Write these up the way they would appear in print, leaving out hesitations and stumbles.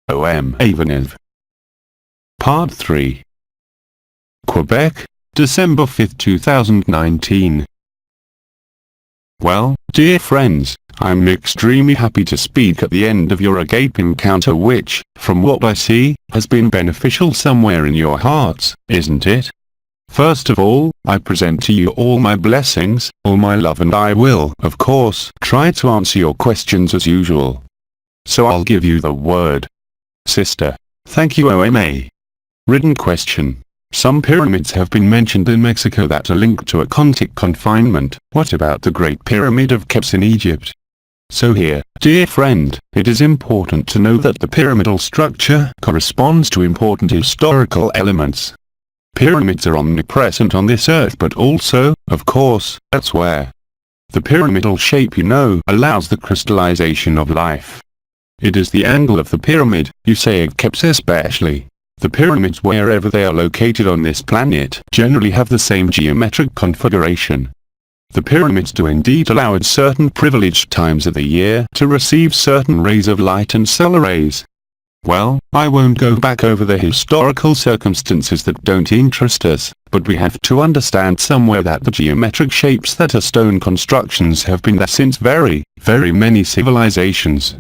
AIVANHOV. Part 3. Quebec, December 5, 2019. Well, dear friends, I'm extremely happy to speak at the end of your agape encounter which, from what I see, has been beneficial somewhere in your hearts, isn't it? First of all, I present to you all my blessings, all my love, and I will, of course, try to answer your questions as usual. So I'll give you the word. Sister. Thank you OMA. Written question. Some pyramids have been mentioned in Mexico that are linked to aquatic confinement. What about the Great Pyramid of Cheops in Egypt? So here, dear friend, it is important to know that the pyramidal structure corresponds to important historical elements. Pyramids are omnipresent on this earth, but also, of course, elsewhere. The pyramidal shape, allows the crystallization of life. It is the angle of the pyramid, of Cheops especially. The pyramids wherever they are located on this planet generally have the same geometric configuration. The pyramids do indeed allow at certain privileged times of the year to receive certain rays of light and solar rays. Well, I won't go back over the historical circumstances that don't interest us, but we have to understand somewhere that the geometric shapes that are stone constructions have been there since very, very many civilizations.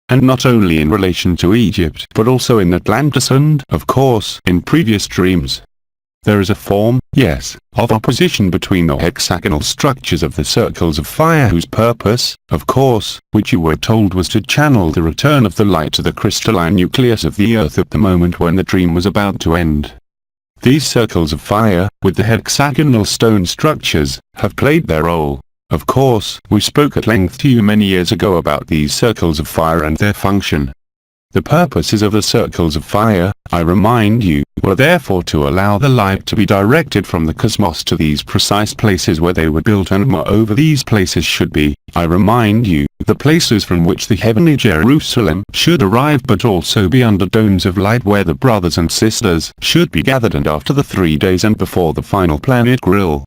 And not only in relation to Egypt but also in Atlantis and, of course, in previous dreams. There is a form, yes, of opposition between the hexagonal structures of the circles of fire whose purpose, of course, which you were told was to channel the return of the light to the crystalline nucleus of the earth at the moment when the dream was about to end. These circles of fire, with the hexagonal stone structures, have played their role. Of course, we spoke at length to you many years ago about these circles of fire and their function. The purposes of the circles of fire, I remind you, were therefore to allow the light to be directed from the cosmos to these precise places where they were built, and moreover these places should be, I remind you, the places from which the heavenly Jerusalem should arrive, but also be under domes of light where the brothers and sisters should be gathered, and after the 3 days and before the final planet grill.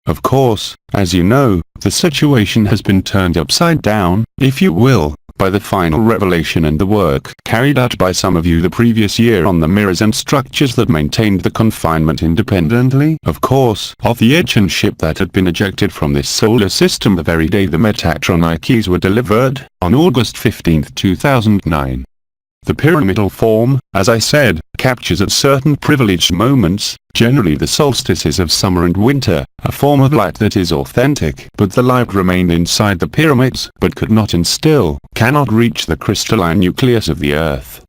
Of course, as you know, the situation has been turned upside down, if you will, by the final revelation and the work carried out by some of you the previous year on the mirrors and structures that maintained the confinement independently, of course, of the ancient ship that had been ejected from this solar system the very day the Metatron keys were delivered, on August 15, 2009. The pyramidal form, as I said, captures at certain privileged moments, generally the solstices of summer and winter, a form of light that is authentic, but the light remained inside the pyramids, but could not and still cannot reach the crystalline nucleus of the earth.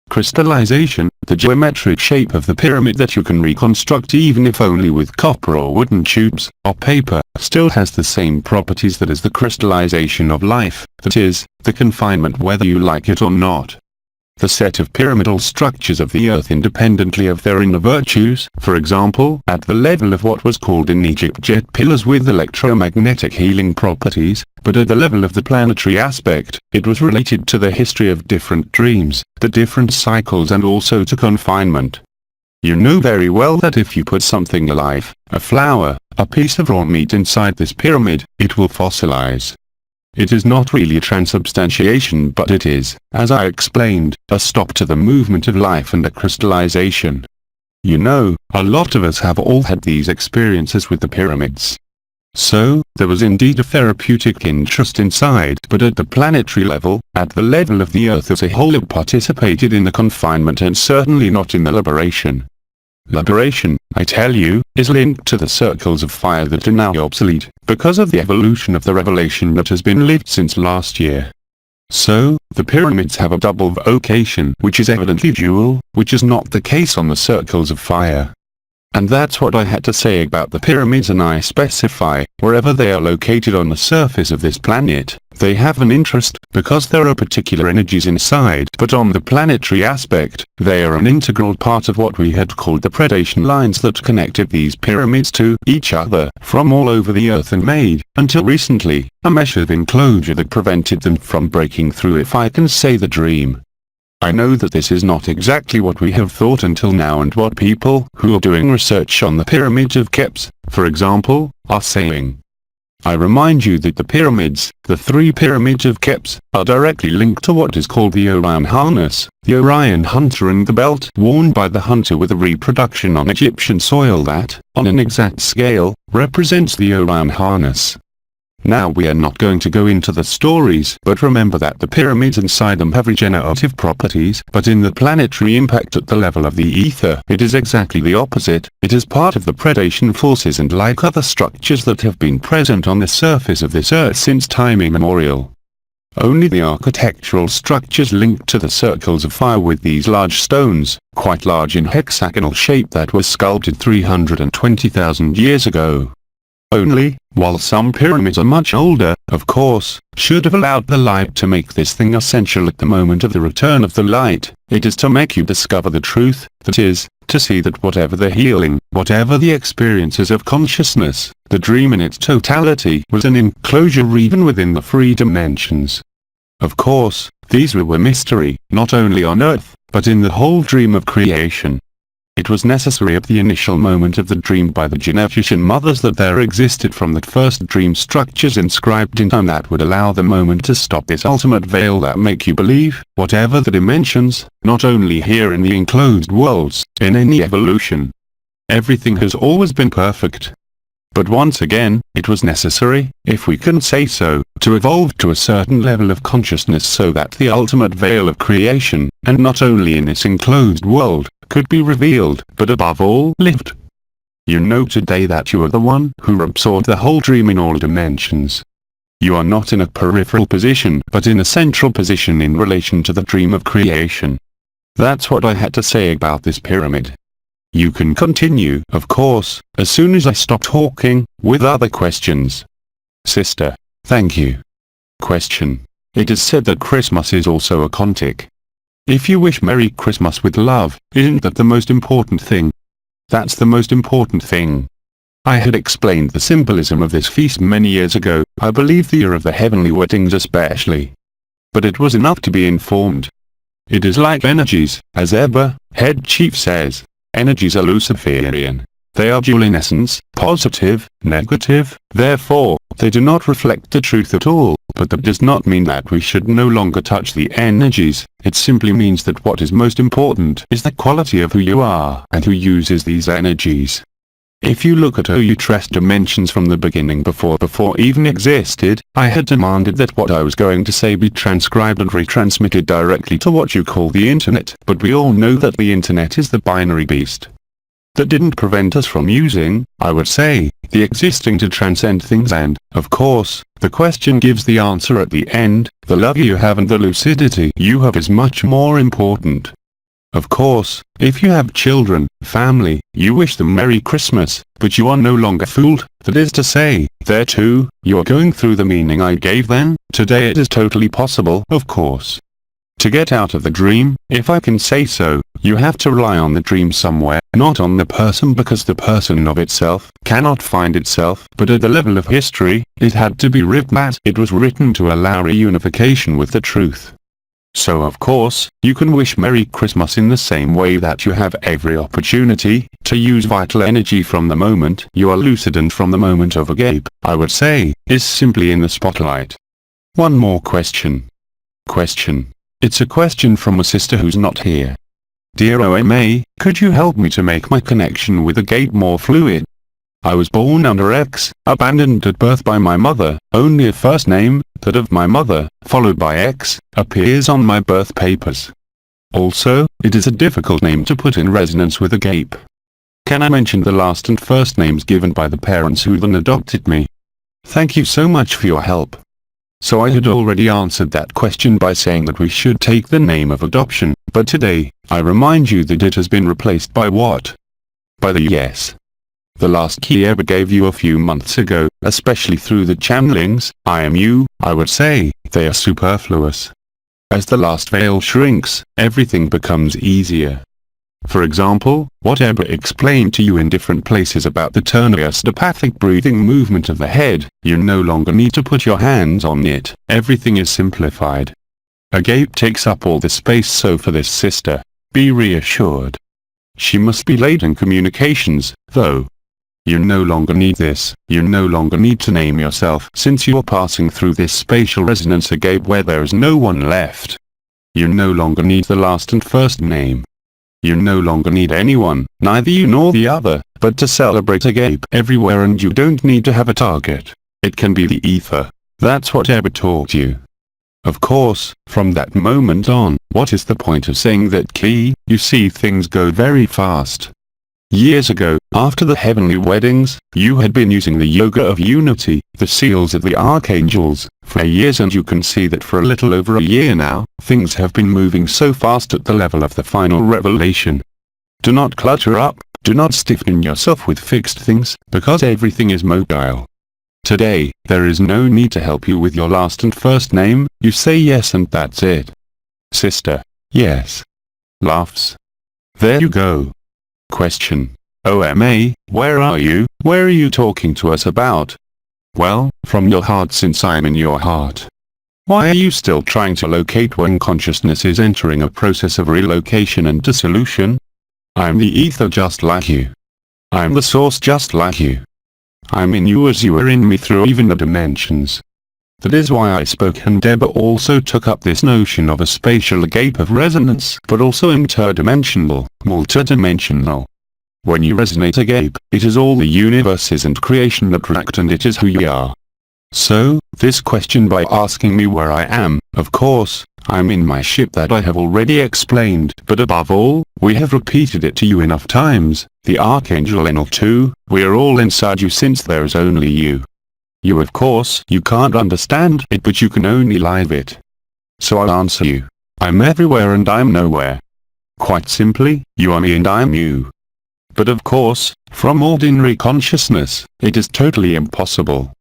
Crystallization, the geometric shape of the pyramid that you can reconstruct even if only with copper or wooden tubes, or paper, still has the same properties that is the crystallization of life, that is, the confinement whether you like it or not. The set of pyramidal structures of the earth independently of their inner virtues, for example, at the level of what was called in Egypt jet pillars with electromagnetic healing properties, but at the level of the planetary aspect, it was related to the history of different dreams, the different cycles, and also to confinement. You know very well that if you put something alive, a flower, a piece of raw meat inside this pyramid, it will fossilize. It is not really a transubstantiation, but it is, as I explained, a stop to the movement of life and a crystallization. You know, a lot of us have all had these experiences with the pyramids. So, there was indeed a therapeutic interest inside, but at the planetary level, at the level of the earth as a whole, it participated in the confinement and certainly not in the liberation. Liberation, I tell you, is linked to the circles of fire that are now obsolete, because of the evolution of the revelation that has been lived since last year. So, the pyramids have a double vocation, which is evidently dual, which is not the case on the circles of fire. And that's what I had to say about the pyramids, and I specify, wherever they are located on the surface of this planet, they have an interest, because there are particular energies inside, but on the planetary aspect, they are an integral part of what we had called the predation lines that connected these pyramids to each other from all over the earth and made, until recently, a mesh of enclosure that prevented them from breaking through, if I can say the dream. I know that this is not exactly what we have thought until now, and what people who are doing research on the pyramids of Cheops, for example, are saying. I remind you that the pyramids, the 3 pyramids of Kheops, are directly linked to what is called the Orion harness, the Orion hunter and the belt worn by the hunter with a reproduction on Egyptian soil that, on an exact scale, represents the Orion harness. Now we are not going to go into the stories, but remember that the pyramids inside them have regenerative properties, but in the planetary impact at the level of the ether, it is exactly the opposite. It is part of the predation forces and like other structures that have been present on the surface of this earth since time immemorial. Only the architectural structures linked to the circles of fire with these large stones, quite large in hexagonal shape that were sculpted 320,000 years ago. Only, while some pyramids are much older, of course, should have allowed the light to make this thing essential at the moment of the return of the light. It is to make you discover the truth, that is, to see that whatever the healing, whatever the experiences of consciousness, the dream in its totality was an enclosure even within the 3 dimensions. Of course, these were mystery, not only on earth, but in the whole dream of creation. It was necessary at the initial moment of the dream by the Genetician mothers that there existed from the first dream structures inscribed in time that would allow the moment to stop this ultimate veil that make you believe, whatever the dimensions, not only here in the enclosed worlds, in any evolution. Everything has always been perfect. But once again, it was necessary, if we can say so, to evolve to a certain level of consciousness so that the ultimate veil of creation, and not only in this enclosed world, could be revealed, but above all lived. You know today that you are the one who absorbed the whole dream in all dimensions. You are not in a peripheral position, but in a central position in relation to the dream of creation. That's what I had to say about this pyramid. You can continue, of course, as soon as I stop talking, with other questions. Sister, thank you. Question. It is said that Christmas is also a Contic. If you wish Merry Christmas with love, isn't that the most important thing? That's the most important thing. I had explained the symbolism of this feast many years ago, I believe the year of the heavenly weddings especially. But it was enough to be informed. It is like energies, as Eber, head chief says. Energies are Luciferian. They are dual in essence, positive, negative, therefore, they do not reflect the truth at all, but that does not mean that we should no longer touch the energies, it simply means that what is most important is the quality of who you are and who uses these energies. If you look at AYOUN dimensions from the beginning before even existed, I had demanded that what I was going to say be transcribed and retransmitted directly to what you call the internet, but we all know that the internet is the binary beast. That didn't prevent us from using, I would say, the existing to transcend things and, of course, the question gives the answer at the end, the love you have and the lucidity you have is much more important. Of course, if you have children, family, you wish them Merry Christmas, but you are no longer fooled, that is to say, there too, you are going through the meaning I gave then. Today it is totally possible, of course. To get out of the dream, if I can say so, you have to rely on the dream somewhere, not on the person because the person of itself cannot find itself, but at the level of history, it had to be written as it was written to allow reunification with the truth. So of course, you can wish Merry Christmas in the same way that you have every opportunity to use vital energy from the moment you are lucid and from the moment of agape, I would say, is simply in the spotlight. One more question. It's a question from a sister who's not here. Dear OMA, could you help me to make my connection with agape more fluid? I was born under X, abandoned at birth by my mother, only a first name, that of my mother, followed by X, appears on my birth papers. Also, it is a difficult name to put in resonance with agape. Can I mention the last and first names given by the parents who then adopted me? Thank you so much for your help. So I had already answered that question by saying that we should take the name of adoption, but today, I remind you that it has been replaced by what? By the yes. The last key ever gave you a few months ago, especially through the channelings, I am you, I would say, they are superfluous. As the last veil shrinks, everything becomes easier. For example, whatever explained to you in different places about the turn-osteopathic breathing movement of the head, you no longer need to put your hands on it, everything is simplified. Agape takes up all the space, so for this sister, be reassured. She must be late in communications, though. You no longer need this, you no longer need to name yourself since you are passing through this spatial resonance agape where there is no one left. You no longer need the last and first name. You no longer need anyone, neither you nor the other, but to celebrate agape everywhere, and you don't need to have a target. It can be the ether. That's what Eba taught you. Of course, from that moment on, what is the point of saying that key? You see, things go very fast. Years ago, after the heavenly weddings, you had been using the yoga of unity, the seals of the archangels, for years, and you can see that for a little over a year now, things have been moving so fast at the level of the final revelation. Do not clutter up, do not stiffen yourself with fixed things, because everything is mobile. Today, there is no need to help you with your last and first name, you say yes and that's it. Sister. Yes. Laughs. There you go. Question. OMA, where are you? Where are you talking to us about? Well, from your heart, since I'm in your heart. Why are you still trying to locate when consciousness is entering a process of relocation and dissolution? I'm the ether just like you. I'm the source just like you. I'm in you as you are in me through even the dimensions. That is why I spoke, and Eba also took up this notion of a spatial agape of resonance, but also interdimensional, multidimensional. When you resonate agape, it is all the universes and creation that react, and it is who you are. So, this question by asking me where I am, of course, I'm in my ship that I have already explained, but above all, we have repeated it to you enough times, the Archangel Enel too, we are all inside you since there is only you. You, of course, you can't understand it, but you can only live it. So I'll answer you. I'm everywhere and I'm nowhere. Quite simply, you are me and I'm you. But of course, from ordinary consciousness, it is totally impossible.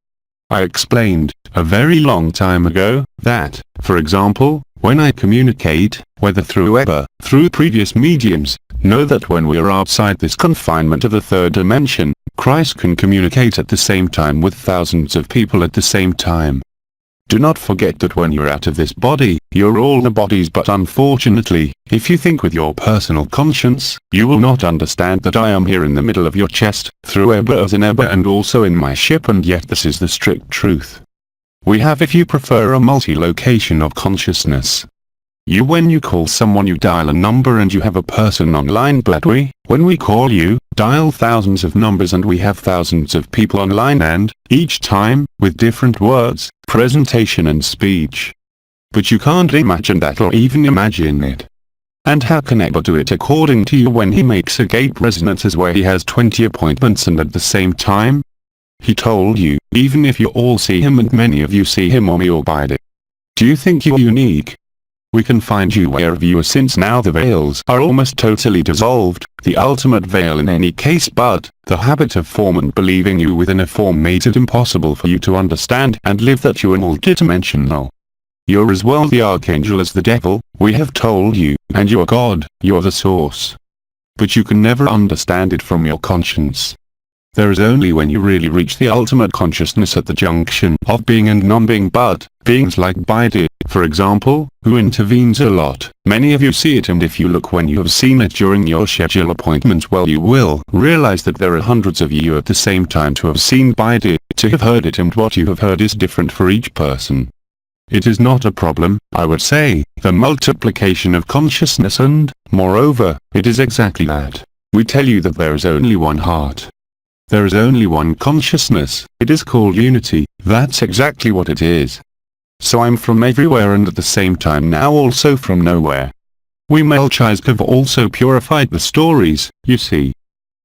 I explained, a very long time ago, that, for example, when I communicate, whether through Eba, through previous mediums, know that when we are outside this confinement of the third dimension, Christ can communicate at the same time with thousands of people at the same time. Do not forget that when you're out of this body, you're all the bodies, but unfortunately, if you think with your personal conscience, you will not understand that I am here in the middle of your chest, through Eba as an Eba and also in my ship, and yet this is the strict truth. We have, if you prefer, a multi-location of consciousness. You, when you call someone, you dial a number and you have a person online, but we, when we call you, dial thousands of numbers and we have thousands of people online, and, each time, with different words, presentation and speech. But you can't imagine that or even imagine it. And how can Eba do it according to you when he makes agape resonances where he has 20 appointments and at the same time? He told you, even if you all see him and many of you see him or me or Bide. Do you think you're unique? We can find you wherever you are, since now the veils are almost totally dissolved, the ultimate veil in any case, but the habit of form and believing you within a form made it impossible for you to understand and live that you are multidimensional. You're as well the archangel as the devil, we have told you, and you're God, you're the source. But you can never understand it from your conscience. There is only when you really reach the ultimate consciousness at the junction of being and non-being, but beings like Bide, for example, who intervenes a lot, many of you see it, and if you look when you have seen it during your schedule appointment, well, you will realize that there are hundreds of you at the same time to have seen Bide, to have heard it, and what you have heard is different for each person. It is not a problem, I would say, the multiplication of consciousness, and, moreover, it is exactly that. We tell you that there is only one heart. There is only one consciousness, it is called unity, that's exactly what it is. So I'm from everywhere and at the same time now also from nowhere. We Melchizedek have also purified the stories, you see.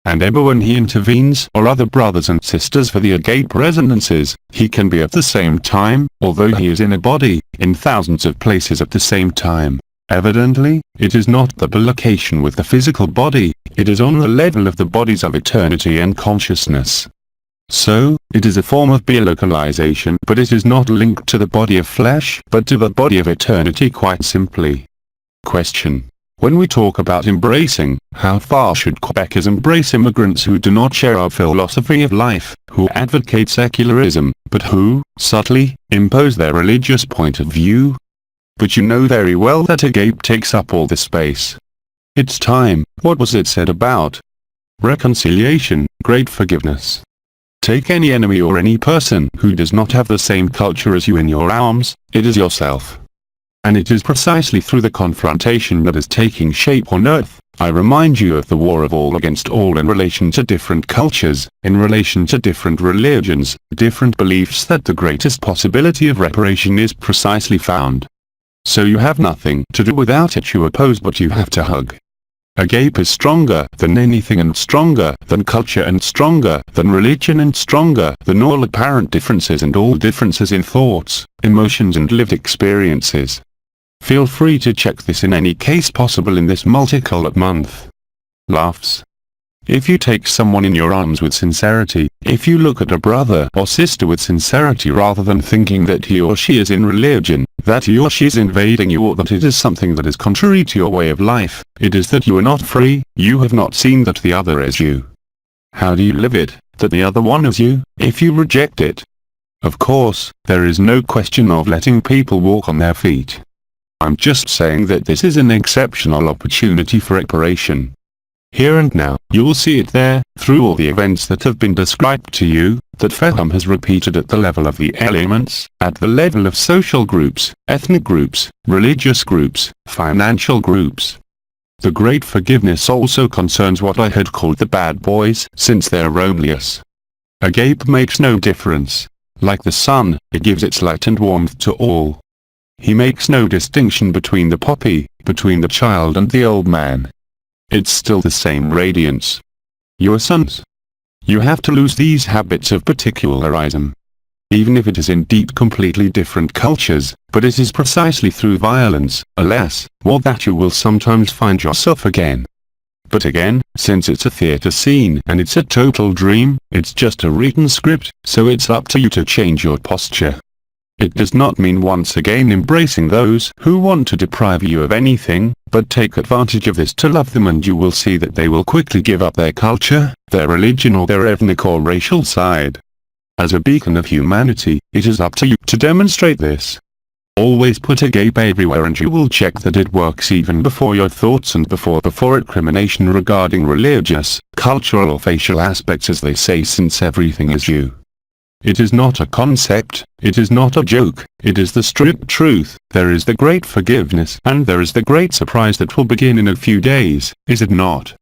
And Eba, when he intervenes, or other brothers and sisters for the agape resonances, he can be at the same time, although he is in a body, in thousands of places at the same time. Evidently, it is not the bilocation with the physical body, it is on the level of the bodies of eternity and consciousness. So, it is a form of bilocalization, but it is not linked to the body of flesh, but to the body of eternity, quite simply. Question. When we talk about embracing, how far should Quebecers embrace immigrants who do not share our philosophy of life, who advocate secularism, but who, subtly, impose their religious point of view? But you know very well that agape takes up all the space. It's time, what was it said about? reconciliation, great forgiveness. Take any enemy or any person who does not have the same culture as you in your arms, it is yourself. And it is precisely through the confrontation that is taking shape on earth. I remind you of the war of all against all in relation to different cultures, in relation to different religions, different beliefs, that the greatest possibility of reparation is precisely found. So you have nothing to do without it, you oppose, but you have to hug. Agape is stronger than anything, and stronger than culture, and stronger than religion, and stronger than all apparent differences and all differences in thoughts, emotions and lived experiences. Feel free to check this in any case possible in this multicolored month. Laughs. If you take someone in your arms with sincerity, if you look at a brother or sister with sincerity rather than thinking that he or she is in religion, that he or she is invading you, or that it is something that is contrary to your way of life, it is that you are not free, you have not seen that the other is you. How do you live it, that the other one is you, if you reject it? Of course, there is no question of letting people walk on their feet. I'm just saying that this is an exceptional opportunity for reparation. Here and now, you will see it there, through all the events that have been described to you, that AIVANHOV has repeated at the level of the elements, at the level of social groups, ethnic groups, religious groups, financial groups. The great forgiveness also concerns what I had called the bad boys, since they are Romulus. Agape makes no difference. Like the sun, it gives its light and warmth to all. He makes no distinction between the poppy, between the child and the old man. It's still the same radiance. You are sons. You have to lose these habits of particularism. Even if it is indeed completely different cultures, but it is precisely through violence, alas, that you will sometimes find yourself again. But again, since it's a theatre scene and it's a total dream, it's just a written script, so it's up to you to change your posture. It does not mean once again embracing those who want to deprive you of anything, but take advantage of this to love them, and you will see that they will quickly give up their culture, their religion or their ethnic or racial side. As a beacon of humanity, it is up to you to demonstrate this. Always put agape everywhere, and you will check that it works even before your thoughts and before recrimination regarding religious, cultural or facial aspects, as they say, since everything is you. It is not a concept, it is not a joke, it is the strict truth. There is the great forgiveness, and there is the great surprise that will begin in a few days, is it not?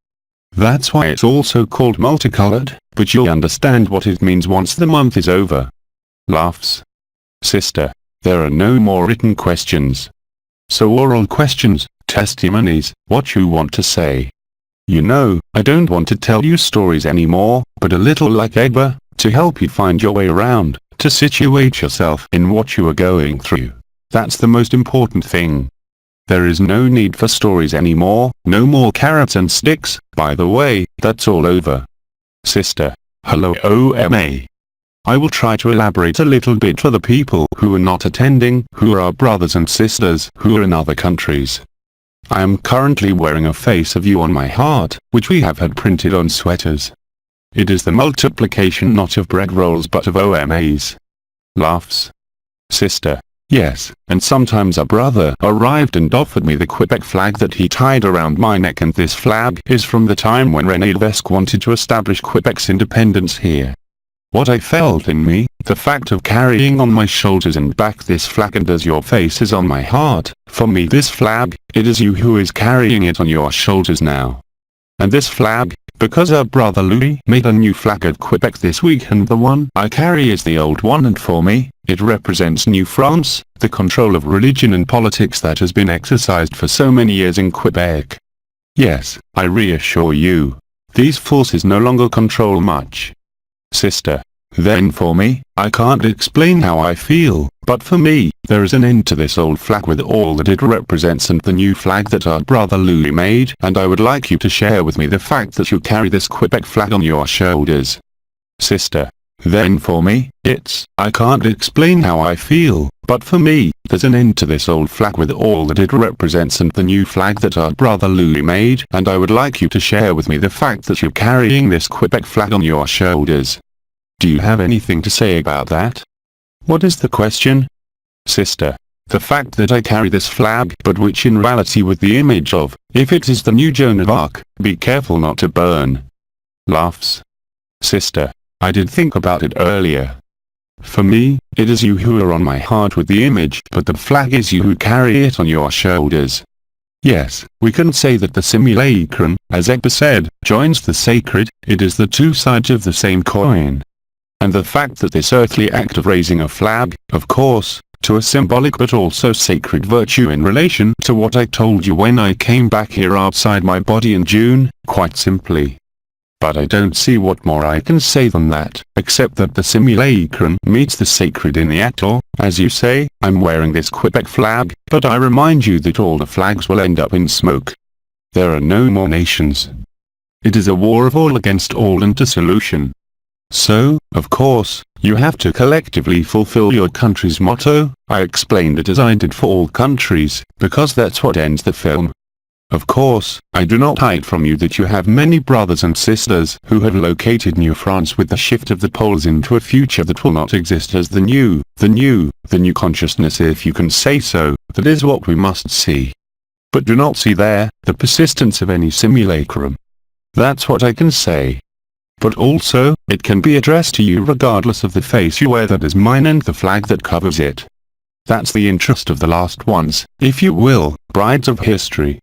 That's why it's also called multicolored, but you'll understand what it means once the month is over. Laughs. Sister, there are no more written questions. So oral questions, testimonies, what you want to say. You know, I don't want to tell you stories anymore, but a little like Egba, to help you find your way around, to situate yourself in what you are going through. That's the most important thing. There is no need for stories anymore, no more carrots and sticks. By the way, that's all over. Sister, hello OMA. I will try to elaborate a little bit for the people who are not attending, who are our brothers and sisters who are in other countries. I am currently wearing a face of you on my heart, which we have had printed on sweaters. It is the multiplication not of bread rolls but of OMAs. Laughs. Sister, yes, and sometimes a brother arrived and offered me the Quebec flag that he tied around my neck, and this flag is from the time when René Lévesque wanted to establish Quebec's independence here. What I felt in me, the fact of carrying on my shoulders and back this flag, and as your face is on my heart, for me this flag, it is you who is carrying it on your shoulders now. And this flag, because our brother Louis made a new flag at Quebec this week, and the one I carry is the old one, and for me, it represents New France, the control of religion and politics that has been exercised for so many years in Quebec. Yes, I reassure you, these forces no longer control much. Sister, then for me, I can't explain how I feel, but for me, there is an end to this old flag with all that it represents and the new flag that our brother Louis made, and I would like you to share with me the fact that you carry this Quebec flag on your shoulders. Sister, then for me, I can't explain how I feel, but for me, there's an end to this old flag with all that it represents and the new flag that our brother Louis made, and I would like you to share with me the fact that you're carrying this Quebec flag on your shoulders. Do you have anything to say about that? What is the question? Sister, the fact that I carry this flag, but which in reality with the image of, if it is the new Joan of Arc, be careful not to burn. Laughs. Sister, I did think about it earlier. For me, it is you who are on my heart with the image, but the flag is you who carry it on your shoulders. Yes, we can say that the simulacrum, as Ebba said, joins the sacred. It is the two sides of the same coin. And the fact that this earthly act of raising a flag, of course, to a symbolic but also sacred virtue in relation to what I told you when I came back here outside my body in June, quite simply. But I don't see what more I can say than that, except that the simulacrum meets the sacred in the act, or, as you say, I'm wearing this Quebec flag, but I remind you that all the flags will end up in smoke. There are no more nations. It is a war of all against all and dissolution. So, of course, you have to collectively fulfill your country's motto. I explained it as I did for all countries, because that's what ends the film. Of course, I do not hide from you that you have many brothers and sisters who have located New France with the shift of the poles into a future that will not exist as the new consciousness, if you can say so. That is what we must see. But do not see there the persistence of any simulacrum. That's what I can say. But also, it can be addressed to you regardless of the face you wear, that is mine, and the flag that covers it. That's the interest of the last ones, if you will, brides of history.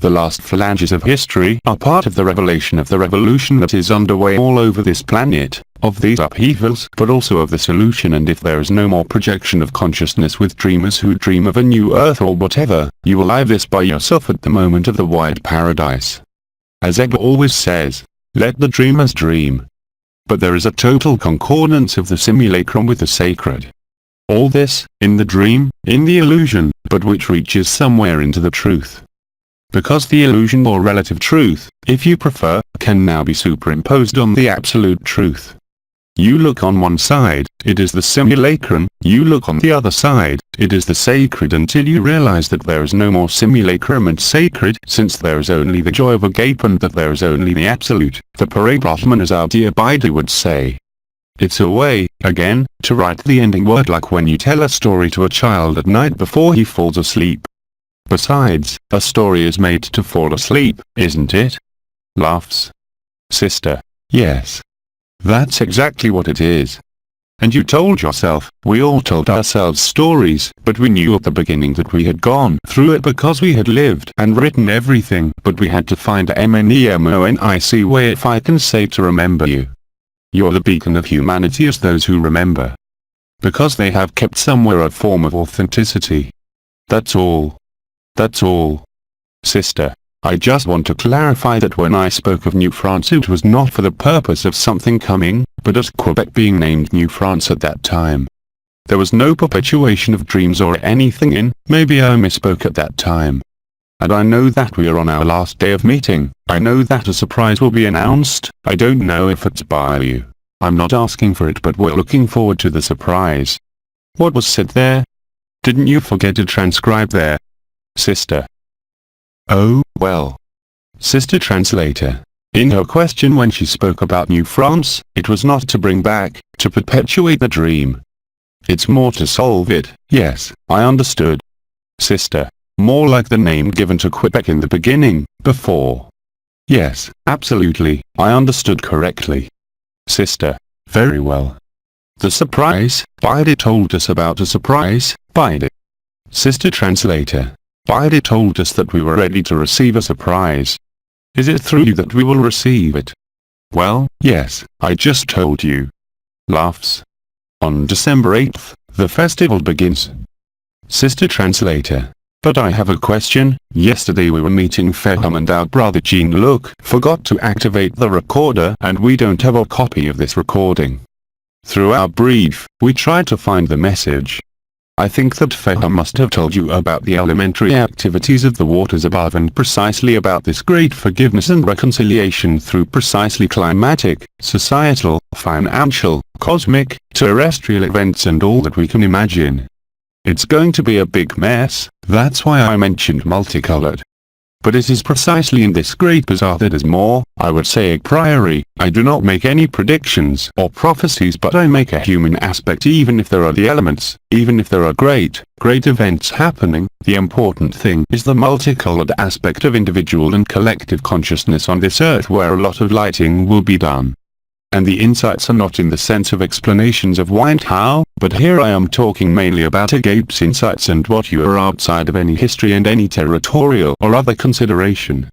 The last phalanges of history are part of the revelation of the revolution that is underway all over this planet, of these upheavals, but also of the solution. And if there is no more projection of consciousness with dreamers who dream of a new earth or whatever, you will live this by yourself at the moment of the wide paradise. As Ebba always says, let the dreamers dream. But there is a total concordance of the simulacrum with the sacred. All this, in the dream, in the illusion, but which reaches somewhere into the truth. Because the illusion, or relative truth, if you prefer, can now be superimposed on the absolute truth. You look on one side, it is the simulacrum. You look on the other side, it is the sacred, until you realize that there is no more simulacrum and sacred, since there is only the joy of agape, and that there is only the absolute, the Parabrahman, as our dear Baidu would say. It's a way, again, to write the ending word, like when you tell a story to a child at night before he falls asleep. Besides, a story is made to fall asleep, isn't it? Laughs. Sister. Yes. That's exactly what it is. And you told yourself, we all told ourselves stories, but we knew at the beginning that we had gone through it because we had lived and written everything, but we had to find a mnemonic way, if I can say, to remember you. You're the beacon of humanity, as those who remember. Because they have kept somewhere a form of authenticity. That's all. That's all. Sister, I just want to clarify that when I spoke of New France, it was not for the purpose of something coming, but as Quebec being named New France at that time. There was no perpetuation of dreams or anything in, maybe I misspoke at that time. And I know that we are on our last day of meeting. I know that a surprise will be announced. I don't know if it's by you. I'm not asking for it, but we're looking forward to the surprise. What was said there? Didn't you forget to transcribe there? Sister. Oh, well. Sister translator. In her question when she spoke about New France, it was not to bring back, to perpetuate the dream. It's more to solve it. Yes, I understood. Sister. More like the name given to Quebec in the beginning, before. Yes, absolutely, I understood correctly. Sister. Very well. The surprise, Baidu told us about a surprise, Baidu. Sister translator. Baidu told us that we were ready to receive a surprise. Is it through you that we will receive it? Well, yes, I just told you. Laughs. On December 8th, the festival begins. Sister translator. But I have a question. Yesterday we were meeting Feham and our brother Jean-Luc forgot to activate the recorder, and we don't have a copy of this recording. Through our brief, we tried to find the message. I think that Feham must have told you about the elementary activities of the waters above, and precisely about this great forgiveness and reconciliation through precisely climatic, societal, financial, cosmic, terrestrial events and all that we can imagine. It's going to be a big mess. That's why I mentioned multicolored. But it is precisely in this great bazaar that is more, I would say a priori. I do not make any predictions or prophecies, but I make a human aspect. Even if there are the elements, even if there are great events happening, the important thing is the multicolored aspect of individual and collective consciousness on this earth, where a lot of lighting will be done. And the insights are not in the sense of explanations of why and how, but here I am talking mainly about Agape's insights and what you are outside of any history and any territorial or other consideration.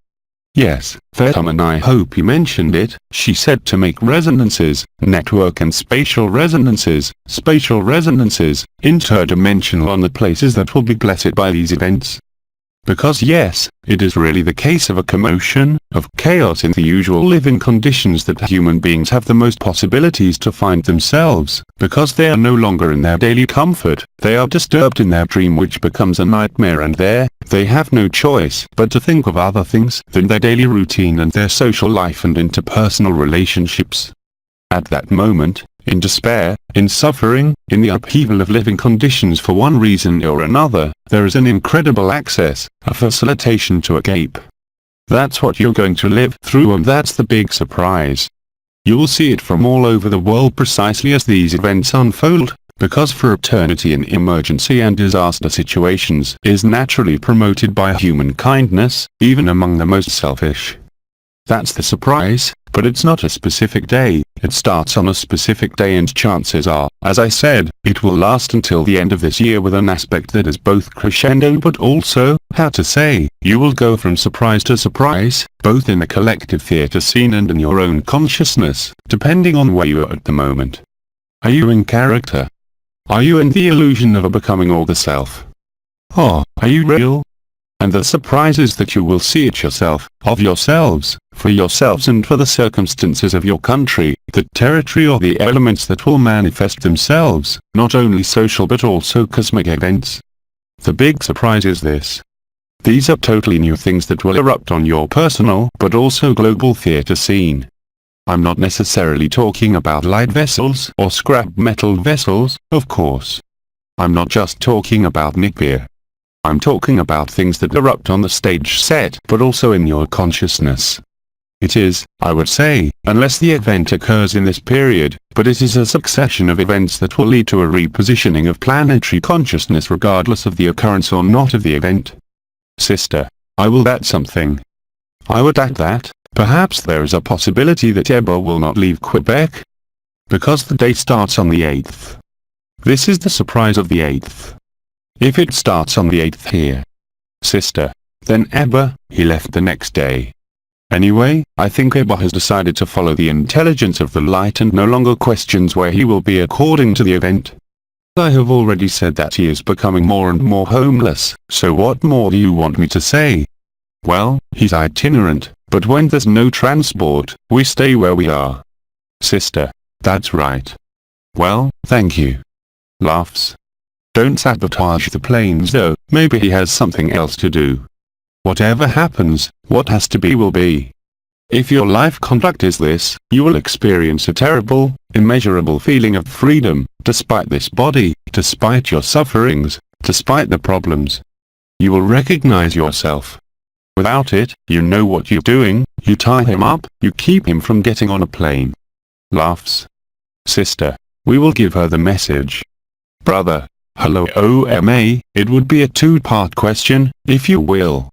Yes, Fatima, and I hope you mentioned it, she said to make resonances, network and spatial resonances, interdimensional on the places that will be blessed by these events. Because yes, it is really the case of a commotion, of chaos in the usual living conditions that human beings have the most possibilities to find themselves, because they are no longer in their daily comfort, they are disturbed in their dream, which becomes a nightmare, and there, they have no choice but to think of other things than their daily routine and their social life and interpersonal relationships. At that moment, in despair, in suffering, in the upheaval of living conditions for one reason or another, there is an incredible access, a facilitation to Agape. That's what you're going to live through, and that's the big surprise. You will see it from all over the world precisely as these events unfold, because for eternity in emergency and disaster situations is naturally promoted by human kindness, even among the most selfish. That's the surprise, but it's not a specific day, it starts on a specific day, and chances are, as I said, it will last until the end of this year with an aspect that is both crescendo but also, how to say, you will go from surprise to surprise, both in the collective theatre scene and in your own consciousness, depending on where you are at the moment. Are you in character? Are you in the illusion of a becoming or the self? Or, are you real? And the surprise is that you will see it yourself, of yourselves, for yourselves and for the circumstances of your country, the territory or the elements that will manifest themselves, not only social but also cosmic events. The big surprise is this. These are totally new things that will erupt on your personal but also global theatre scene. I'm not necessarily talking about light vessels or scrap metal vessels, of course. I'm not just talking about nuclear. I'm talking about things that erupt on the stage set, but also in your consciousness. It is, I would say, unless the event occurs in this period, but it is a succession of events that will lead to a repositioning of planetary consciousness regardless of the occurrence or not of the event. Sister, I will add something. I would add that, perhaps there is a possibility that Ebola will not leave Quebec. Because the day starts on the 8th. This is the surprise of the 8th. If it starts on the 8th here, sister, then he left the next day. Anyway, I think Eba has decided to follow the intelligence of the light and no longer questions where he will be according to the event. I have already said that he is becoming more and more homeless, so what more do you want me to say? Well, he's itinerant, but when there's no transport, we stay where we are. Sister, that's right. Well, thank you. Laughs. Don't sabotage the planes though, maybe he has something else to do. Whatever happens, what has to be will be. If your life conduct is this, you will experience a terrible, immeasurable feeling of freedom, despite this body, despite your sufferings, despite the problems. You will recognize yourself. Without it, you know what you're doing, you tie him up, you keep him from getting on a plane. Laughs. Sister, we will give her the message. Brother. Hello OMA, it would be a two-part question, if you will.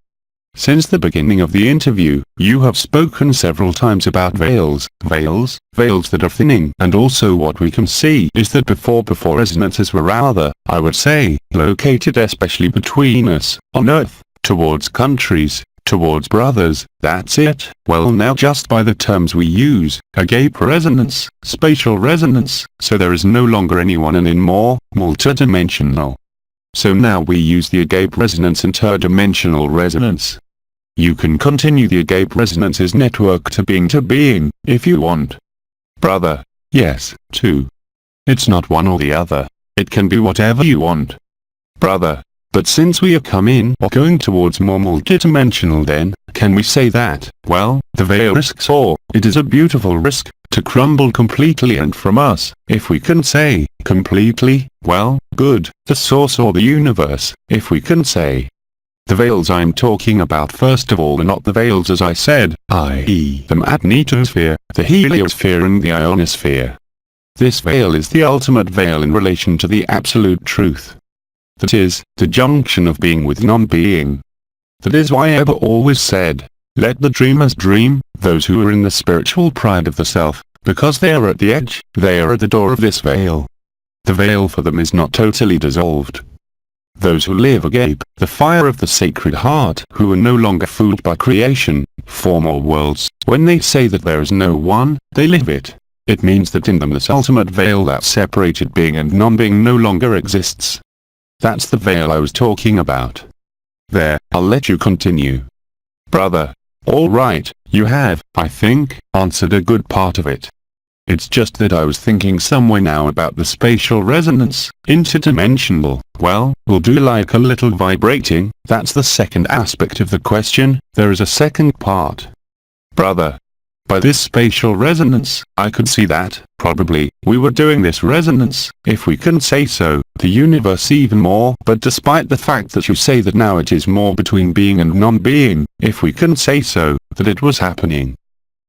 Since the beginning of the interview, you have spoken several times about veils that are thinning, and also what we can see is that before resonances were rather, I would say, located especially between us, on Earth, towards countries, towards brothers, that's it. Well, now just by the terms we use, agape resonance, spatial resonance, so there is no longer anyone and in more, multidimensional. So now we use the agape resonance interdimensional resonance. You can continue the agape resonances network to being, if you want. Brother, yes, too. It's not one or the other, it can be whatever you want. Brother. But since we are coming or going towards more multidimensional, then, can we say that, well, the veil risks, or, it is a beautiful risk, to crumble completely, and from us, if we can say, completely, well, good, the source or the universe, if we can say. The veils I'm talking about first of all are not the veils as I said, i.e. the magnetosphere, the heliosphere and the ionosphere. This veil is the ultimate veil in relation to the absolute truth. That is, the junction of being with non-being. That is why Eber always said, let the dreamers dream, those who are in the spiritual pride of the self, because they are at the edge, they are at the door of this veil. The veil for them is not totally dissolved. Those who live agape, the fire of the sacred heart, who are no longer fooled by creation, form or worlds, when they say that there is no one, they live it. It means that in them this ultimate veil that separated being and non-being no longer exists. That's the veil I was talking about. There, I'll let you continue. Brother. All right, you have, I think, answered a good part of it. It's just that I was thinking somewhere now about the spatial resonance, interdimensional. Well, we'll do like a little vibrating. That's the second aspect of the question. There is a second part. Brother. By this spatial resonance, I could see that, probably, we were doing this resonance, if we can say so, the universe even more. But despite the fact that you say that now it is more between being and non-being, if we can say so, that it was happening.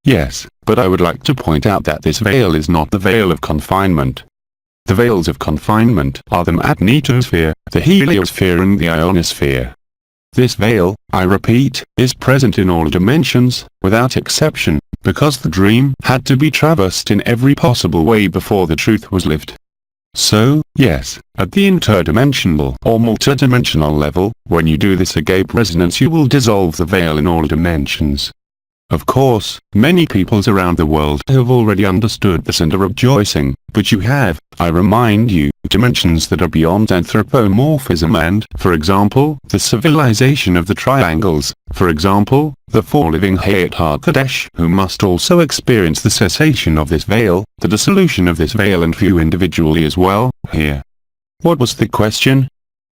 Yes, but I would like to point out that this veil is not the veil of confinement. The veils of confinement are the magnetosphere, the heliosphere and the ionosphere. This veil, I repeat, is present in all dimensions, without exception, because the dream had to be traversed in every possible way before the truth was lived. So, yes, at the interdimensional or multidimensional level, when you do this agape resonance you will dissolve the veil in all dimensions. Of course, many peoples around the world have already understood this and are rejoicing, but you have, I remind you, dimensions that are beyond anthropomorphism and, for example, the civilization of the triangles, for example, the four living Hayat HaKadosh who must also experience the cessation of this veil, the dissolution of this veil and for you individually as well, here. What was the question?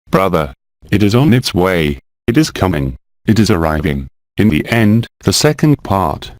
Brother. It is on its way. It is coming. It is arriving. In the end, the second part.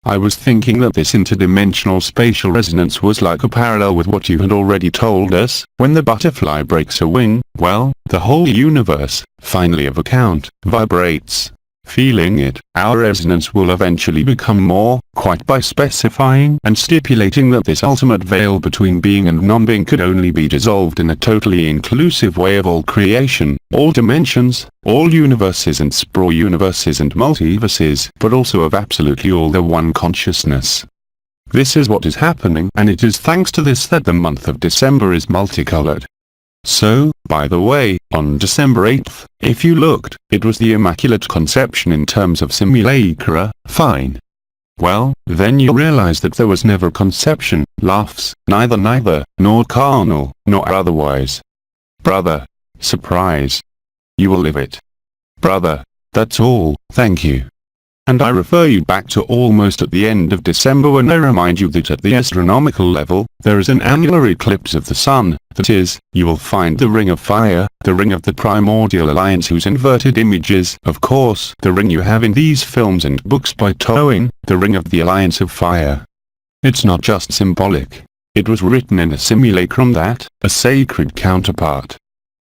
I was thinking that this interdimensional spatial resonance was like a parallel with what you had already told us. When the butterfly breaks a wing, well, the whole universe, finally of account, vibrates. Feeling it, our resonance will eventually become more, quite by specifying and stipulating that this ultimate veil between being and non-being could only be dissolved in a totally inclusive way of all creation, all dimensions, all universes and spro-universes and multiverses, but also of absolutely all the one consciousness. This is what is happening, and it is thanks to this that the month of December is multicolored. So, by the way, on December 8th, if you looked, it was the Immaculate Conception in terms of simulacra, fine. Well, then you realize that there was never conception, laughs, neither, nor carnal, nor otherwise. Brother. Surprise. You will live it. Brother. That's all, thank you. And I refer you back to almost at the end of December when I remind you that at the astronomical level, there is an annular eclipse of the sun, that is, you will find the ring of fire, the ring of the primordial alliance whose inverted image is, of course, the ring you have in these films and books by Towing, the ring of the alliance of fire. It's not just symbolic. It was written in a simulacrum that, a sacred counterpart.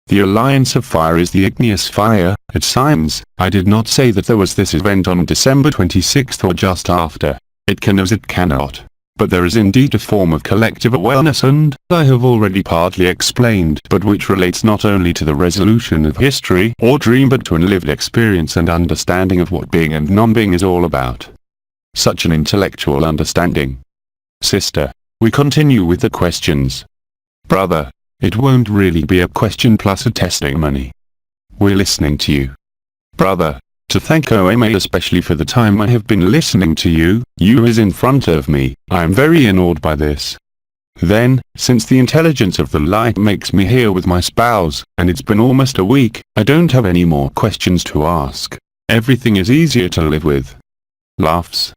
The alliance of fire is the igneous fire, it seems. I did not say that there was this event on December 26th or just after. It can as it cannot. But there is indeed a form of collective awareness and, I have already partly explained, but which relates not only to the resolution of history or dream but to an lived experience and understanding of what being and non-being is all about. Such an intellectual understanding. Sister. We continue with the questions. Brother. It won't really be a question plus a testimony. We're listening to you. Brother. To thank OMA especially for the time I have been listening to you, you is in front of me, I am very awed by this. Then, since the intelligence of the light makes me here with my spouse, and it's been almost a week, I don't have any more questions to ask. Everything is easier to live with. Laughs.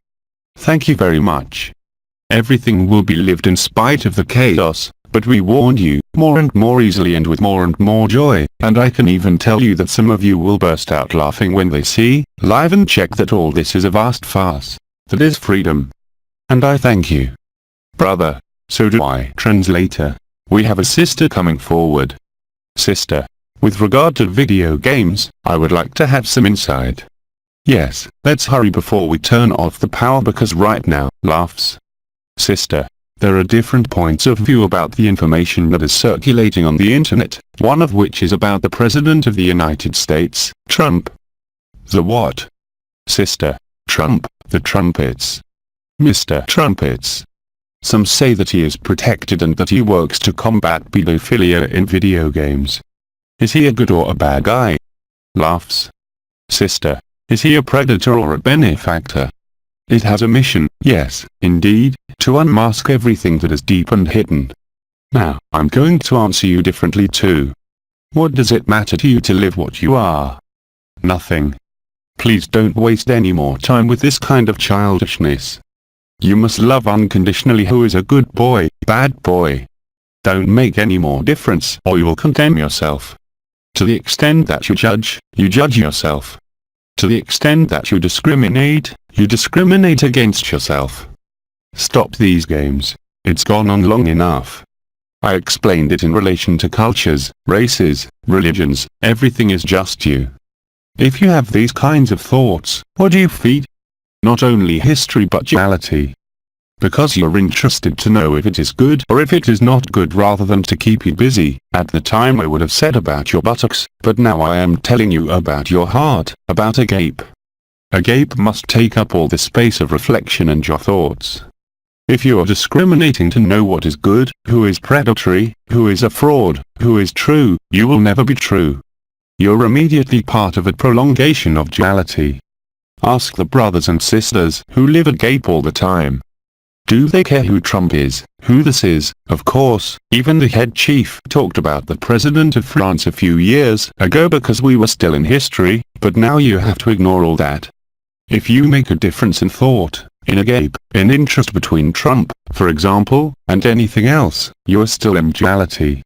Thank you very much. Everything will be lived in spite of the chaos. But we warned you, more and more easily and with more and more joy, and I can even tell you that some of you will burst out laughing when they see, live and check that all this is a vast farce. That is freedom. And I thank you. Brother. So do I. Translator. We have a sister coming forward. Sister. With regard to video games, I would like to have some insight. Yes, let's hurry before we turn off the power because right now, laughs. Sister, there are different points of view about the information that is circulating on the internet, one of which is about the President of the United States, Trump. The what? Sister, Trump, the trumpets. Mr. Trumpets. Some say that he is protected and that he works to combat pedophilia in video games. Is he a good or a bad guy? Laughs. Sister, is he a predator or a benefactor? It has a mission, yes, indeed, to unmask everything that is deep and hidden. Now, I'm going to answer you differently too. What does it matter to you to live what you are? Nothing. Please don't waste any more time with this kind of childishness. You must love unconditionally who is a good boy, bad boy. Don't make any more difference or you will condemn yourself. To the extent that you judge yourself. To the extent that you discriminate against yourself. Stop these games. It's gone on long enough. I explained it in relation to cultures, races, religions, everything is just you. If you have these kinds of thoughts, what do you feed? Not only history but duality. Because you're interested to know if it is good or if it is not good rather than to keep you busy. At the time I would have said about your buttocks, but now I am telling you about your heart, about a gape. A gape must take up all the space of reflection and your thoughts. If you are discriminating to know what is good, who is predatory, who is a fraud, who is true, you will never be true. You're immediately part of a prolongation of duality. Ask the brothers and sisters who live agape all the time. Do they care who Trump is, who this is? Of course, even the head chief talked about the president of France a few years ago because we were still in history, but now you have to ignore all that. If you make a difference in thought, in agape, in interest between Trump, for example, and anything else, you are still in duality.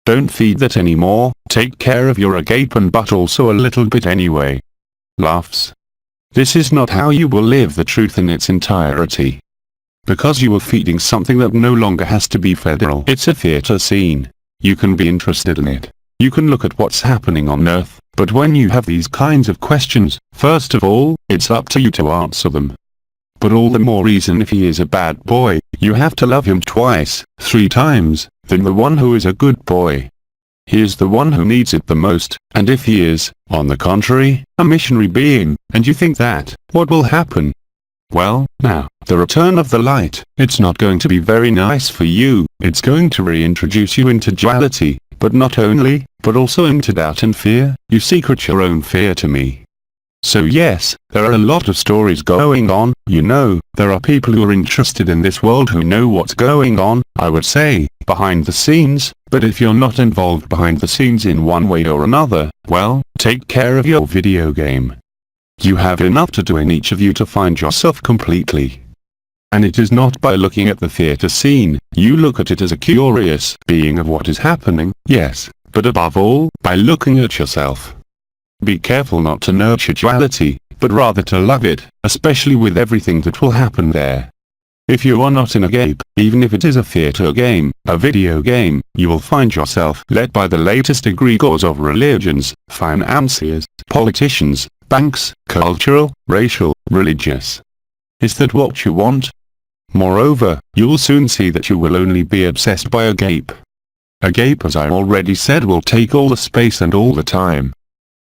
Don't feed that anymore, take care of your agape and but also a little bit anyway. Laughs. This is not how you will live the truth in its entirety. Because you are feeding something that no longer has to be federal. It's a theater scene. You can be interested in it. You can look at what's happening on Earth, but when you have these kinds of questions, first of all, it's up to you to answer them. But all the more reason if he is a bad boy, you have to love him twice, 3 times, than the one who is a good boy. He is the one who needs it the most, and if he is, on the contrary, a missionary being, and you think that, what will happen? Well, now, the return of the light, it's not going to be very nice for you, it's going to reintroduce you into duality, but not only, but also into doubt and fear. You secret your own fear to me. So yes, there are a lot of stories going on, you know, there are people who are interested in this world who know what's going on, I would say, behind the scenes, but if you're not involved behind the scenes in one way or another, well, take care of your video game. You have enough to do in each of you to find yourself completely. And it is not by looking at the theater scene, you look at it as a curious being of what is happening, yes, but above all, by looking at yourself. Be careful not to nurture duality, but rather to love it, especially with everything that will happen there. If you are not in a gape, even if it is a theater game, a video game, you will find yourself led by the latest egregores of religions, financiers, politicians, banks, cultural, racial, religious. Is that what you want? Moreover, you'll soon see that you will only be obsessed by a gape. A gape, as I already said, will take all the space and all the time.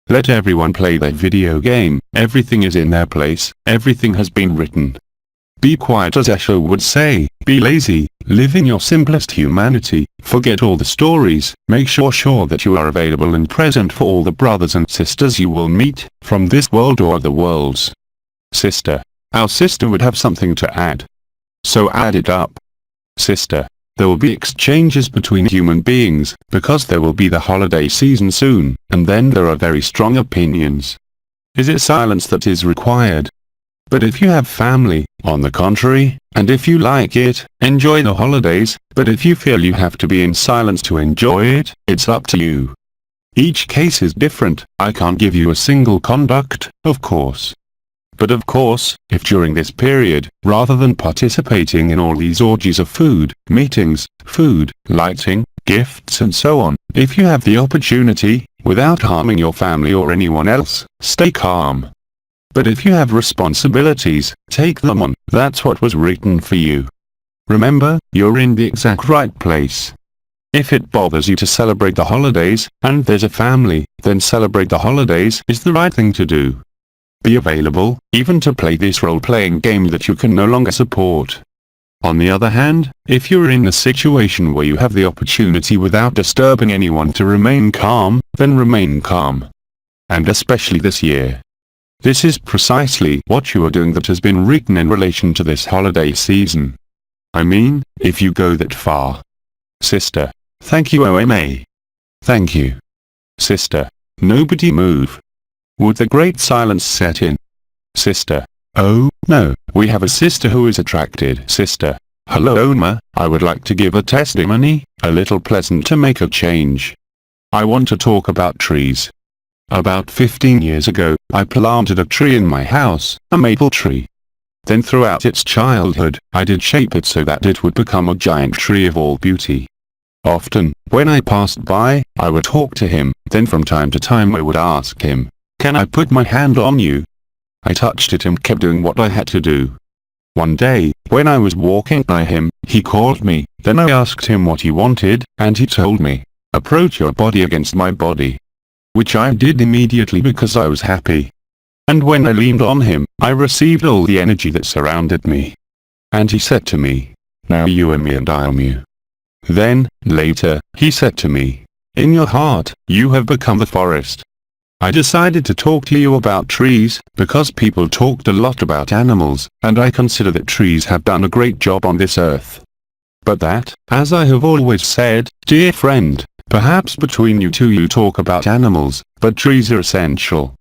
Let everyone play their video game, everything is in their place, everything has been written. Be quiet, as Esho would say, be lazy, live in your simplest humanity, forget all the stories, make sure that you are available and present for all the brothers and sisters you will meet, from this world or other worlds. Sister, our sister would have something to add. So add it up. Sister, there will be exchanges between human beings, because there will be the holiday season soon, and then there are very strong opinions. Is it silence that is required? But if you have family, on the contrary, and if you like it, enjoy the holidays, but if you feel you have to be in silence to enjoy it, it's up to you. Each case is different, I can't give you a single conduct, of course. But of course, if during this period, rather than participating in all these orgies of food, meetings, food, lighting, gifts and so on. If you have the opportunity, without harming your family or anyone else, stay calm. But if you have responsibilities, take them on. That's what was written for you. Remember, you're in the exact right place. If it bothers you to celebrate the holidays, and there's a family, then celebrate the holidays is the right thing to do. Be available, even to play this role-playing game that you can no longer support. On the other hand, if you're in a situation where you have the opportunity without disturbing anyone to remain calm, then remain calm. And especially this year. This is precisely what you are doing that has been written in relation to this holiday season. I mean, if you go that far. Sister. Thank you OMA. Thank you. Sister. Nobody move. Would the great silence set in? Sister. Oh, no, we have a sister who is attracted. Sister. Hello Oma, I would like to give a testimony, a little pleasant to make a change. I want to talk about trees. About 15 years ago, I planted a tree in my house, a maple tree. Then throughout its childhood, I did shape it so that it would become a giant tree of all beauty. Often, when I passed by, I would talk to him, then from time to time I would ask him, "Can I put my hand on you?" I touched it and kept doing what I had to do. One day, when I was walking by him, he called me, then I asked him what he wanted, and he told me, "Approach your body against my body." Which I did immediately because I was happy. And when I leaned on him, I received all the energy that surrounded me. And he said to me, "Now you are me and I am you." Then, later, he said to me, "In your heart, you have become the forest." I decided to talk to you about trees, because people talked a lot about animals, and I consider that trees have done a great job on this earth. But that, as I have always said, dear friend, perhaps between you two you talk about animals, but trees are essential.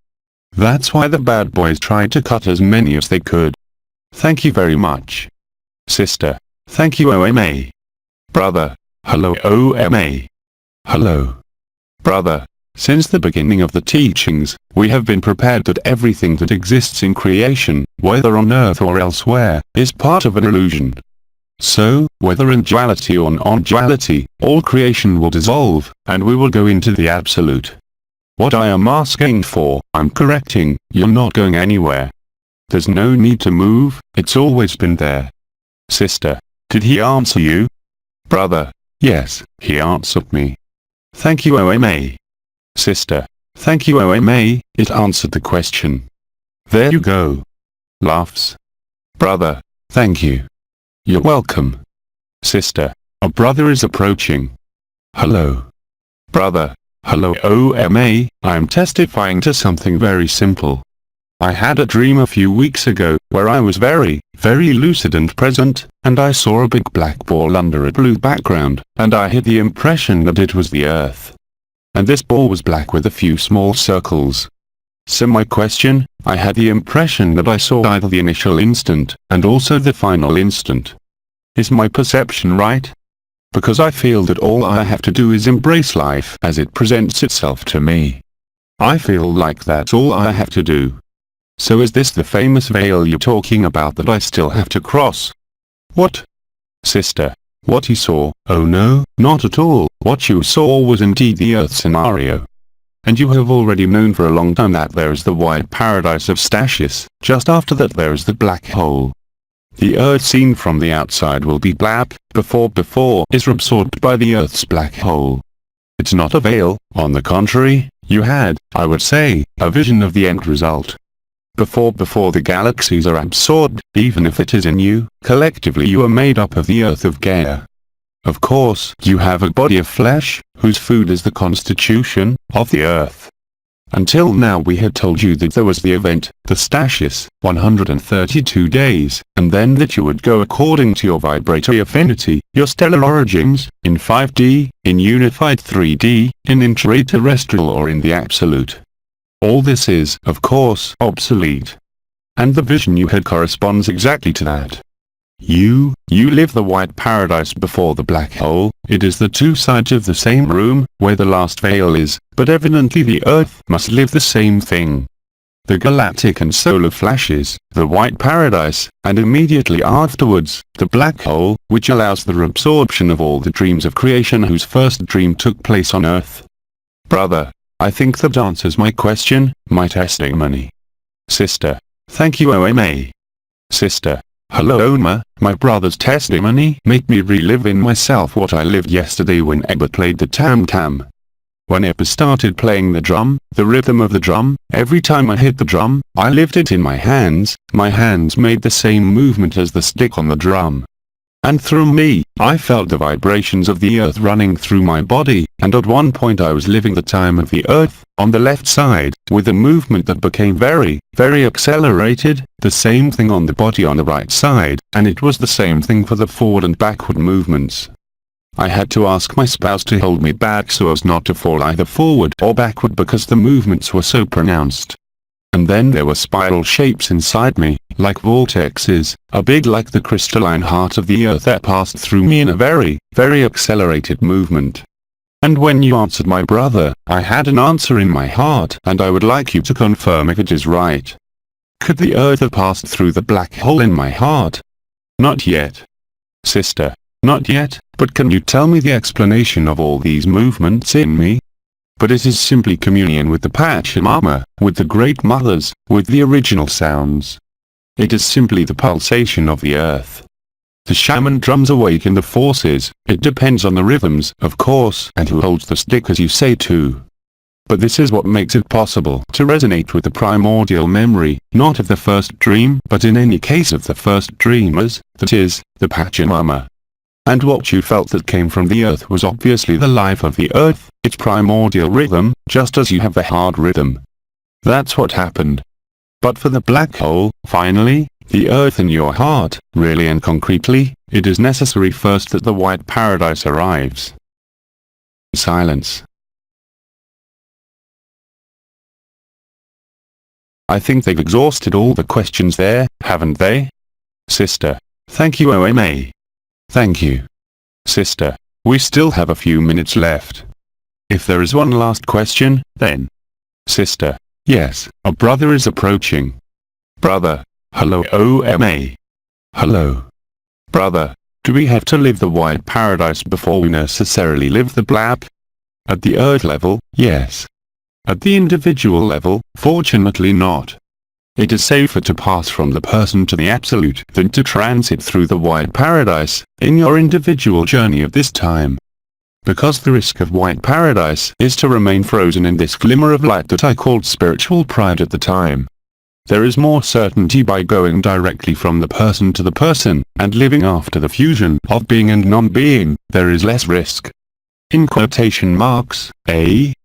That's why the bad boys tried to cut as many as they could. Thank you very much. Sister. Thank you OMA. Brother. Hello OMA. Hello. Brother. Since the beginning of the teachings, we have been prepared that everything that exists in creation, whether on earth or elsewhere, is part of an illusion. So, whether in duality or non-duality, all creation will dissolve, and we will go into the absolute. What I am asking for, I'm correcting, you're not going anywhere. There's no need to move, it's always been there. Sister. Did he answer you? Brother. Yes, he answered me. Thank you OMA. Sister. Thank you OMA, it answered the question. There you go. Laughs. Brother. Thank you. You're welcome. Sister. A brother is approaching. Hello. Brother. Hello OMA, I am testifying to something very simple. I had a dream a few weeks ago, where I was very lucid and present, and I saw a big black ball under a blue background, and I had the impression that it was the earth. And this ball was black with a few small circles. So my question, I had the impression that I saw either the initial instant, and also the final instant. Is my perception right? Because I feel that all I have to do is embrace life as it presents itself to me. I feel like that's all I have to do. So is this the famous veil you're talking about that I still have to cross? What? Sister. What he saw, oh no, not at all, what you saw was indeed the Earth scenario. And you have already known for a long time that there is the wide paradise of Stasius, just after that there is the black hole. The Earth seen from the outside will be black, before is absorbed by the Earth's black hole. It's not a veil, on the contrary, you had, I would say, a vision of the end result. Before the galaxies are absorbed, even if it is in you, collectively you are made up of the Earth of Gaia. Of course, you have a body of flesh, whose food is the constitution of the Earth. Until now we had told you that there was the event, the Stasius, 132 days, and then that you would go according to your vibratory affinity, your stellar origins, in 5D, in unified 3D, in intraterrestrial or in the absolute. All this is, of course, obsolete. And the vision you had corresponds exactly to that. You live the white paradise before the black hole, it is the two sides of the same room, where the last veil is, but evidently the Earth must live the same thing. the galactic and solar flashes, the white paradise, and immediately afterwards, the black hole, which allows the reabsorption of all the dreams of creation whose first dream took place on Earth. Brother, I think that answers my question, my testimony. Sister, thank you OMA. Sister, hello Oma, my brother's testimony made me relive in myself what I lived yesterday when Ebba played the tam-tam. When Ebba started playing the drum, the rhythm of the drum, every time I hit the drum, I lived it in my hands made the same movement as the stick on the drum. And through me, I felt the vibrations of the earth running through my body, and at one point I was living the time of the earth, on the left side, with a movement that became very, very accelerated, the same thing on the body on the right side, and it was the same thing for the forward and backward movements. I had to ask my spouse to hold me back so as not to fall either forward or backward because the movements were so pronounced. And then there were spiral shapes inside me, like vortexes, a big like the crystalline heart of the earth that passed through me in a very, very accelerated movement. And when you answered my brother, I had an answer in my heart and I would like you to confirm if it is right. Could the earth have passed through the black hole in my heart? Not yet. Sister, not yet, but can you tell me the explanation of all these movements in me? But it is simply communion with the Pachamama, with the Great Mothers, with the original sounds. It is simply the pulsation of the earth. The shaman drums awaken the forces, it depends on the rhythms, of course, and who holds the stick as you say too. But this is what makes it possible to resonate with the primordial memory, not of the first dream, but in any case of the first dreamers, that is, the Pachamama. And what you felt that came from the earth was obviously the life of the earth, its primordial rhythm, just as you have the hard rhythm. That's what happened. But for the black hole, finally, the earth in your heart, really and concretely, it is necessary first that the white paradise arrives. Silence. I think they've exhausted all the questions there, haven't they? Sister, thank you OMA. Thank you. Sister, we still have a few minutes left. If there is one last question, then. Sister, yes, a brother is approaching. Brother, hello OMA. Hello. Brother, do we have to live the white paradise before we necessarily live the black? At the earth level, yes. At the individual level, fortunately not. It is safer to pass from the person to the absolute than to transit through the white paradise, in your individual journey of this time. Because the risk of white paradise is to remain frozen in this glimmer of light that I called spiritual pride at the time. There is more certainty by going directly from the person to the person, and living after the fusion of being and non-being, there is less risk. In quotation marks,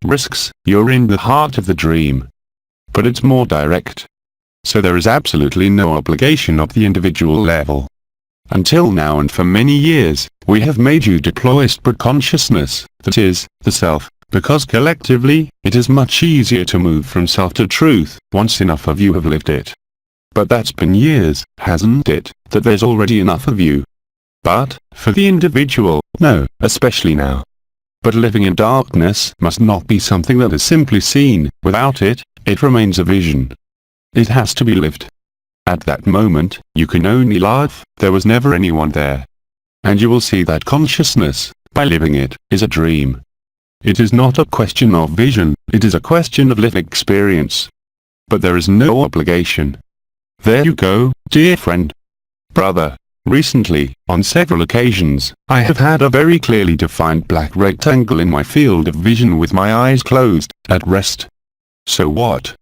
risks, you're in the heart of the dream. But it's more direct. So there is absolutely no obligation of the individual level. Until now and for many years, we have made you deploy separate consciousness, that is, the self, because collectively, it is much easier to move from self to truth, once enough of you have lived it. But that's been years, hasn't it, that there's already enough of you. But, for the individual, no, especially now. But living in darkness must not be something that is simply seen, without it, it remains a vision. It has to be lived. At that moment, you can only laugh, there was never anyone there. And you will see that consciousness, by living it, is a dream. It is not a question of vision, it is a question of lived experience. But there is no obligation. There you go, dear friend. Brother, recently, on several occasions, I have had a very clearly defined black rectangle in my field of vision with my eyes closed, at rest. So what?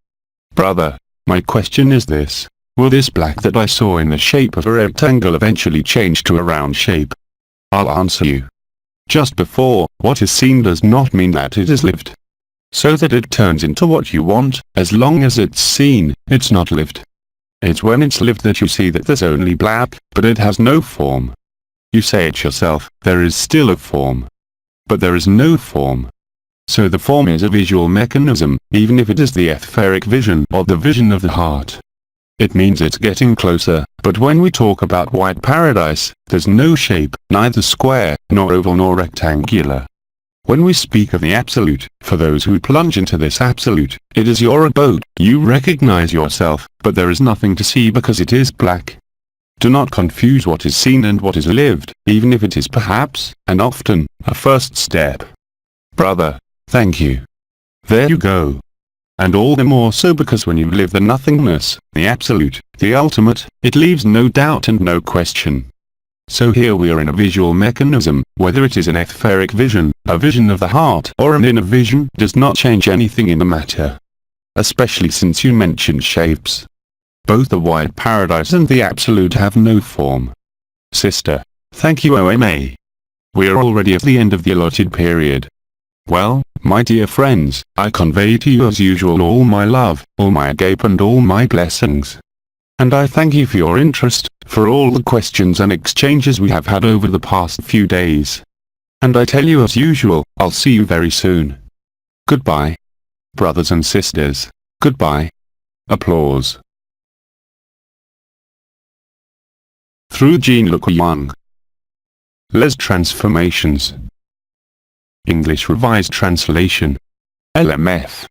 Brother, my question is this. Will this black that I saw in the shape of a rectangle eventually change to a round shape? I'll answer you. Just before, what is seen does not mean that it is lived. So that it turns into what you want, as long as it's seen, it's not lived. It's when it's lived that you see that there's only black, but it has no form. You say it yourself, there is still a form. But there is no form. So the form is a visual mechanism, even if it is the etheric vision or the vision of the heart. It means it's getting closer, but when we talk about white paradise, there's no shape, neither square, nor oval nor rectangular. When we speak of the absolute, for those who plunge into this absolute, it is your abode. You recognize yourself, but there is nothing to see because it is black. Do not confuse what is seen and what is lived, even if it is perhaps, and often, a first step. Brother, thank you. There you go. And all the more so because when you live the nothingness, the absolute, the ultimate, it leaves no doubt and no question. So here we are in a visual mechanism, whether it is an etheric vision, a vision of the heart, or an inner vision, does not change anything in the matter. Especially since you mentioned shapes. Both the wide paradise and the absolute have no form. Sister, thank you OMA. We are already at the end of the allotted period. Well, my dear friends, I convey to you as usual all my love, all my agape and all my blessings. And I thank you for your interest, for all the questions and exchanges we have had over the past few days. And I tell you as usual, I'll see you very soon. Goodbye. Brothers and sisters, goodbye. Applause. Through Jean-Luc Young. Les Transformations. English Revised Translation. LMF.